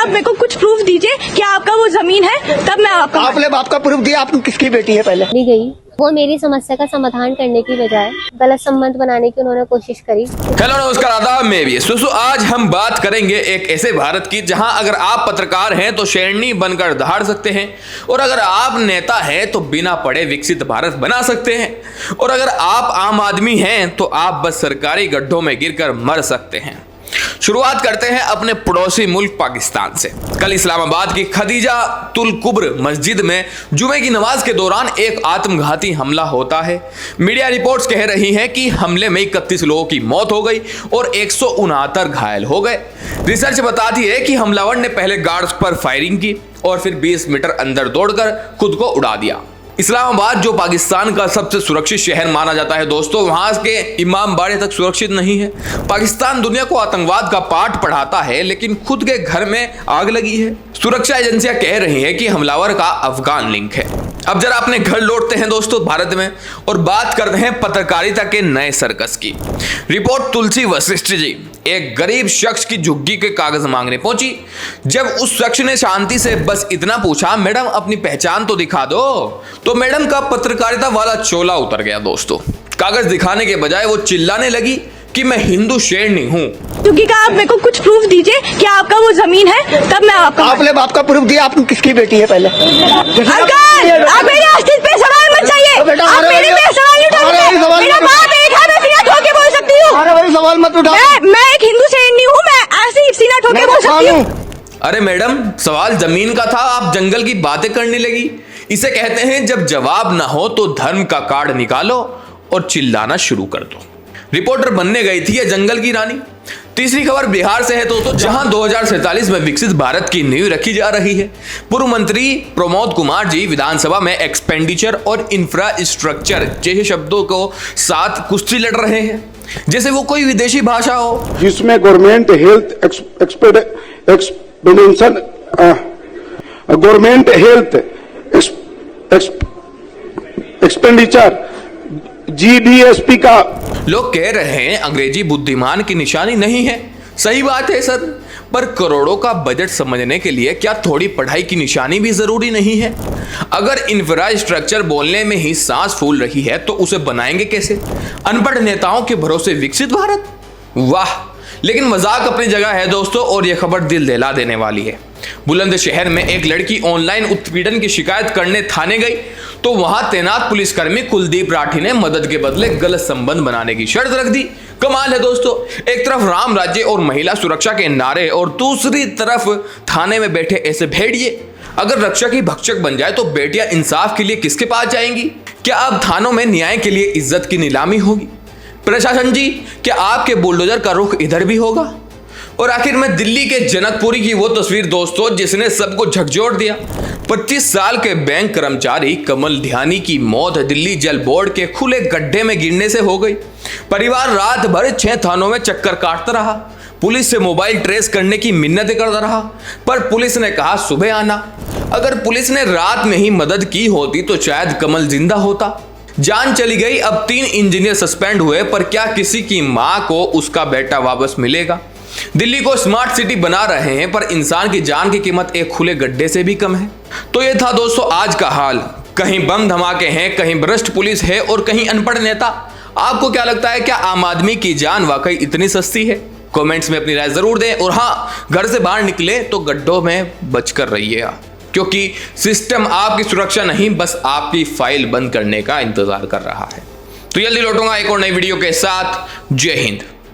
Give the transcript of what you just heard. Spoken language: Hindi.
आप मेरे को कुछ प्रूफ दीजिए कि आपका वो जमीन है, तब मैं आपका। आपने बाप का प्रूफ दिया? आप किसकी बेटी है? पहले ली गई वो मेरी समस्या का समाधान करने की बजाय गलत संबंध बनाने की उन्होंने कोशिश करी। हेलो नमस्कार आदाब, मैं भी दोस्तों आज हम बात करेंगे एक ऐसे भारत की जहां अगर आप पत्रकार हैं तो शेरनी बनकर दहाड़ सकते हैं, और अगर आप नेता हैं तो बिना पढ़े विकसित भारत बना सकते हैं, और अगर आप आम आदमी हैं तो आप बस सरकारी गड्ढों में गिरकर मर सकते हैं। शुरुआत करते हैं अपने पड़ोसी मुल्क पाकिस्तान से। कल इस्लामाबाद की खदीजा तुल कुब्र मस्जिद में जुमे की नमाज के दौरान एक आत्मघाती हमला होता है। मीडिया रिपोर्ट्स कह रही हैं कि हमले में 31 लोगों की मौत हो गई और 169 घायल हो गए। रिसर्च बताती है कि हमलावर ने पहले गार्ड्स पर फायरिंग की और फिर 20 मीटर अंदर दौड़कर खुद को उड़ा दिया। इस्लामाबाद जो पाकिस्तान का सबसे सुरक्षित शहर माना जाता है दोस्तों, वहां के इमाम बाड़े तक सुरक्षित नहीं है। पाकिस्तान दुनिया को आतंकवाद का पाठ पढ़ाता है, लेकिन खुद के घर में आग लगी है। सुरक्षा एजेंसियां कह रही हैं कि हमलावर का अफगान लिंक है। अब जरा अपने घर लौटते हैं दोस्तों भारत में और बात करते हैं पत्रकारिता के नए सर्कस की। रिपोर्ट तुलसी वशिष्ठ जी एक गरीब शख्स की झुग्गी के कागज मांगने पहुंची। जब उस शख्स ने शांति से बस इतना पूछा, मैडम अपनी पहचान तो दिखा दो, तो मैडम का पत्रकारिता वाला चोला उतर गया दोस्तों। कागज दिखाने के बजाय वो चिल्लाने लगी कि मैं हिंदू शेरनी हूँ। क्योंकि आप मेरे को कुछ प्रूफ दीजिए कि आपका वो जमीन है, तब मैं आपका। आपने बाप का प्रूफ दिया? आप किसकी बेटी है? पहले आप मेरे अस्तित्व पे सवाल मत चाहिए। आप मेरे पे सवाल नहीं उठा सकते। मेरा बाप एक है, मैं सीना ठोक के बोल सकती हूँ। सवाल मत उठा। मैं एक हिंदू शेरनी हूँ, मैं ऐसे ही सीना ठोक के बोल सकती हूँ। अरे मैडम, सवाल जमीन का था, आप जंगल की बातें करने लगी। इसे कहते हैं जब जवाब ना हो तो धर्म का कार्ड निकालो और चिल्लाना शुरू कर दो। रिपोर्टर बनने गई थी ये जंगल की रानी। तीसरी खबर बिहार से है दोस्तों, जहां 2047 में विकसित भारत की नींव रखी जा रही है। पूर्व मंत्री प्रमोद कुमार जी विधानसभा में एक्सपेंडिचर और इंफ्रास्ट्रक्चर जैसे शब्दों को साथ कुश्ती लड़ रहे हैं, जैसे वो कोई विदेशी भाषा हो। जिसमें government health expenditure, government health expenditure GDSP का। लोग कह रहे हैं अंग्रेजी बुद्धिमान की निशानी नहीं है। सही बात है सर, पर करोड़ों का बजट समझने के लिए क्या थोड़ी पढ़ाई की निशानी भी जरूरी नहीं है? अगर इंफ्रास्ट्रक्चर बोलने में ही सांस फूल रही है तो उसे बनाएंगे कैसे? अनपढ़ नेताओं के भरोसे विकसित भारत? वाह! लेकिन मजाक अपनी जगह है दोस्तों, और यह खबर दिल दहला देने वाली है। बुलंदशहर में एक लड़की ऑनलाइन उत्पीड़न की शिकायत करने थाने गई तो वहां तैनात पुलिसकर्मी कुलदीप राठी ने मदद के बदले गलत संबंध बनाने की शर्त रख दी। कमाल है दोस्तों, एक तरफ राम राज्य और महिला सुरक्षा के नारे और दूसरी तरफ थाने में बैठे ऐसे भेड़िए। अगर रक्षक ही भक्षक बन जाए तो बेटियां इंसाफ के लिए किसके पास जाएंगी? क्या अब थानों में न्याय के लिए इज्जत की नीलामी होगी? प्रशासन जी, क्या आपके बुलडोजर का रुख इधर भी होगा? और आखिर में दिल्ली के जनकपुरी की वो तस्वीर दोस्तों जिसने सबको झकझोर दिया। 25 साल के बैंक कर्मचारी कमल ध्यानी की मौत दिल्ली जल बोर्ड के खुले गड्ढे में गिरने से हो गई। परिवार रात भर 6 थानों में चक्कर काटता रहा, पुलिस से मोबाइल ट्रेस करने की मिन्नतें करता रहा, पर पुलिस ने कहा सुबह आना। अगर पुलिस ने रात में ही मदद की होती तो शायद कमल जिंदा होता। जान चली गई। अब 3 इंजीनियर सस्पेंड हुए, पर क्या किसी की मां को उसका बेटा वापस मिलेगा? दिल्ली को स्मार्ट सिटी बना रहे हैं, पर इंसान की जान की कीमत एक खुले गड्ढे से भी कम है। तो ये था दोस्तों आज का हाल। कहीं बम धमाके हैं, कहीं भ्रष्ट पुलिस है और कहीं अनपढ़ नेता। आपको क्या लगता है, क्या आम आदमी की जान वाकई इतनी सस्ती है? कमेंट्स में अपनी राय जरूर दें, और हाँ, घर से बाहर निकले तो गड्ढों में बचकर रहिएगा, क्योंकि सिस्टम आपकी सुरक्षा नहीं, बस आपकी फाइल बंद करने का इंतजार कर रहा है। तो जल्दी लौटूंगा एक और नई वीडियो के साथ। जय हिंद।